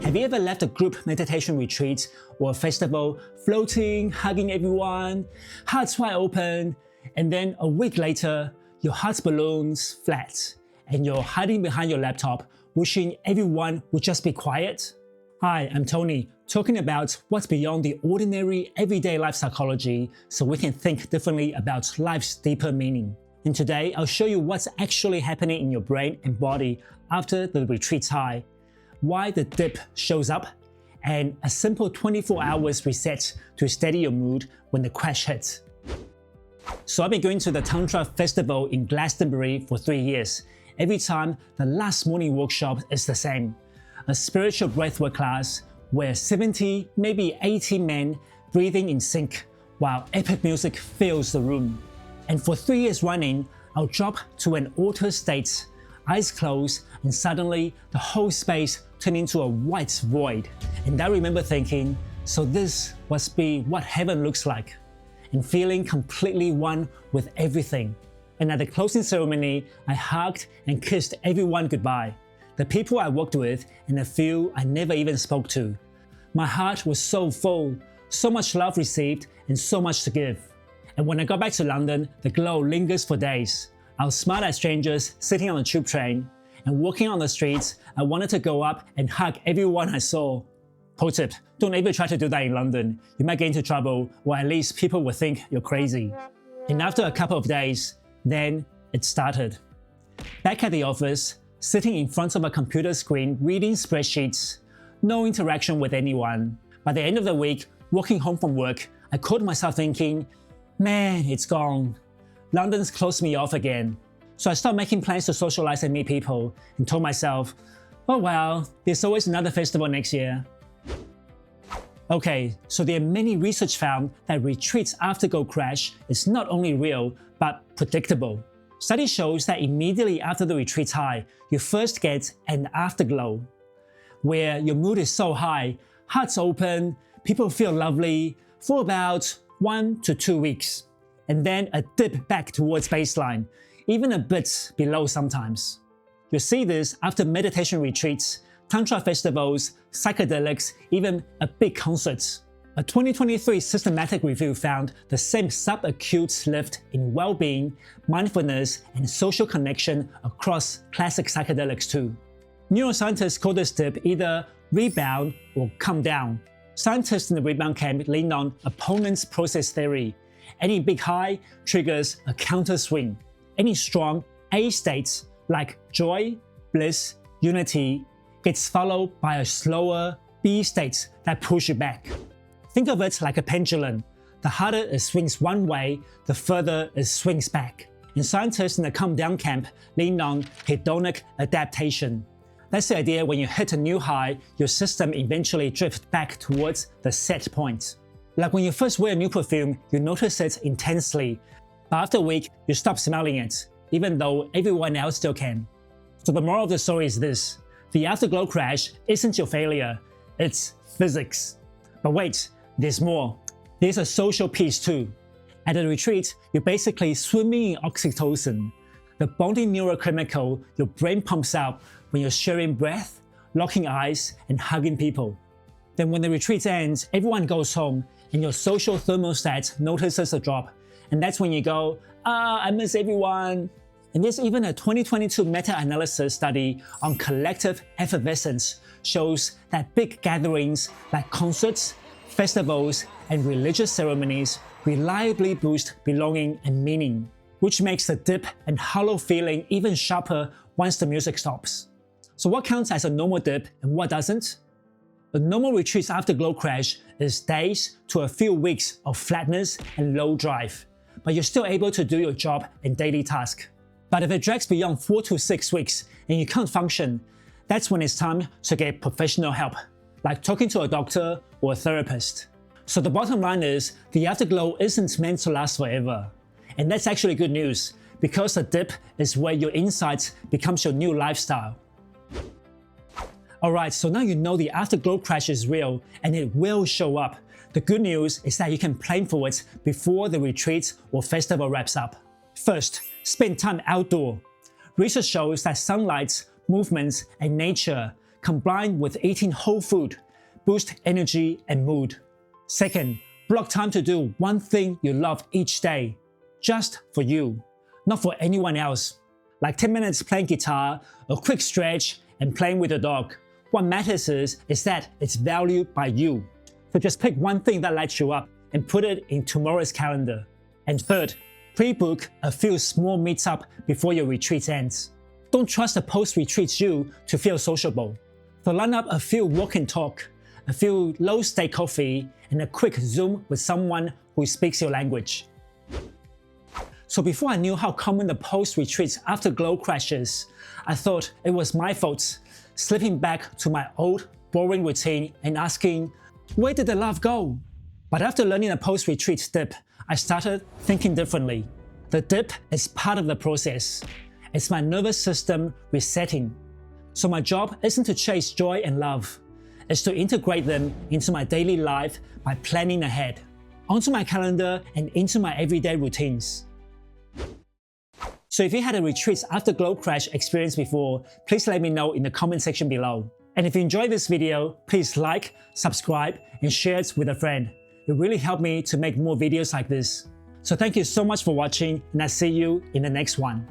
Have you ever left a group meditation retreat or a festival floating, hugging everyone, hearts wide open, and then a week later, your heart balloons flat, and you're hiding behind your laptop, wishing everyone would just be quiet? Hi, I'm Tony, talking about what's beyond the ordinary everyday life psychology so we can think differently about life's deeper meaning. And today, I'll show you what's actually happening in your brain and body after the retreat's high, why the dip shows up, and a simple 24 hours reset to steady your mood when the crash hits. So I've been going to the Tantra festival in Glastonbury for 3 years. Every time, the last morning workshop is the same. A spiritual breathwork class where 70, maybe 80 men breathing in sync while epic music fills the room. And for 3 years running, I'll drop to an altered state, eyes closed, and suddenly the whole space turned into a white void. And I remember thinking, so this must be what heaven looks like, and feeling completely one with everything. And at the closing ceremony, I hugged and kissed everyone goodbye. The people I worked with and a few I never even spoke to. My heart was so full, so much love received and so much to give. And when I got back to London, the glow lingers for days. I'll smile at strangers sitting on the tube train, and walking on the streets, I wanted to go up and hug everyone I saw. Pro tip, don't ever try to do that in London. You might get into trouble, or at least people will think you're crazy. And after a couple of days, then it started. Back at the office, sitting in front of a computer screen reading spreadsheets, no interaction with anyone. By the end of the week, walking home from work, I caught myself thinking, man, it's gone. London's closed me off again. So I started making plans to socialize and meet people, and told myself, oh well, there's always another festival next year. Okay, so there are many research found that retreats afterglow crash is not only real, but predictable. Study shows that immediately after the retreat high, you first get an afterglow, where your mood is so high, hearts open, people feel lovely, for about 1 to 2 weeks. And then a dip back towards baseline, even a bit below sometimes. You'll see this after meditation retreats, tantra festivals, psychedelics, even a big concert. A 2023 systematic review found the same subacute lift in well-being, mindfulness, and social connection across classic psychedelics too. Neuroscientists call this dip either rebound or comedown. Scientists in the rebound camp lean on opponent's process theory. Any big high triggers a counter swing. Any strong A states like joy, bliss, unity gets followed by a slower B state that push you back. Think of it like a pendulum. The harder it swings one way, the further it swings back. And scientists in the comedown camp lean on hedonic adaptation. That's the idea when you hit a new high, your system eventually drifts back towards the set point. Like when you first wear a new perfume, you notice it intensely, but after a week, you stop smelling it, even though everyone else still can. So the moral of the story is this: the afterglow crash isn't your failure, it's physics. But wait, there's more. There's a social piece too. At a retreat, you're basically swimming in oxytocin, the bonding neurochemical your brain pumps out when you're sharing breath, locking eyes, and hugging people. Then when the retreat ends, everyone goes home, and your social thermostat notices a drop. And that's when you go, I miss everyone. And there's even a 2022 meta-analysis study on collective effervescence shows that big gatherings like concerts, festivals, and religious ceremonies reliably boost belonging and meaning, which makes the dip and hollow feeling even sharper once the music stops. So what counts as a normal dip and what doesn't? A normal retreat's afterglow crash is days to a few weeks of flatness and low drive, but you're still able to do your job and daily task. But if it drags beyond 4 to 6 weeks and you can't function, that's when it's time to get professional help, like talking to a doctor or a therapist. So the bottom line is, the afterglow isn't meant to last forever. And that's actually good news, because the dip is where your insights becomes your new lifestyle. Alright, so now you know the afterglow crash is real and it will show up. The good news is that you can plan for it before the retreat or festival wraps up. First, spend time outdoor. Research shows that sunlight, movement, and nature combined with eating whole food, boost energy and mood. Second, block time to do one thing you love each day, just for you, not for anyone else. Like 10 minutes playing guitar, a quick stretch, and playing with your dog. What matters is that it's valued by you. So just pick one thing that lights you up and put it in tomorrow's calendar. And third, pre-book a few small meetups before your retreat ends. Don't trust the post-retreat you to feel sociable. So line up a few walk and talk, a few low-stake coffee, and a quick Zoom with someone who speaks your language. So before I knew how common the post-retreat afterglow crashes, I thought it was my fault, slipping back to my old, boring routine and asking, where did the love go? But after learning the post-retreat dip, I started thinking differently. The dip is part of the process. It's my nervous system resetting. So my job isn't to chase joy and love. It's to integrate them into my daily life by planning ahead, onto my calendar and into my everyday routines. So if you had a retreat afterglow crash experience before, please let me know in the comment section below. And if you enjoyed this video, please like, subscribe, and share it with a friend. It really helped me to make more videos like this. So thank you so much for watching, and I'll see you in the next one.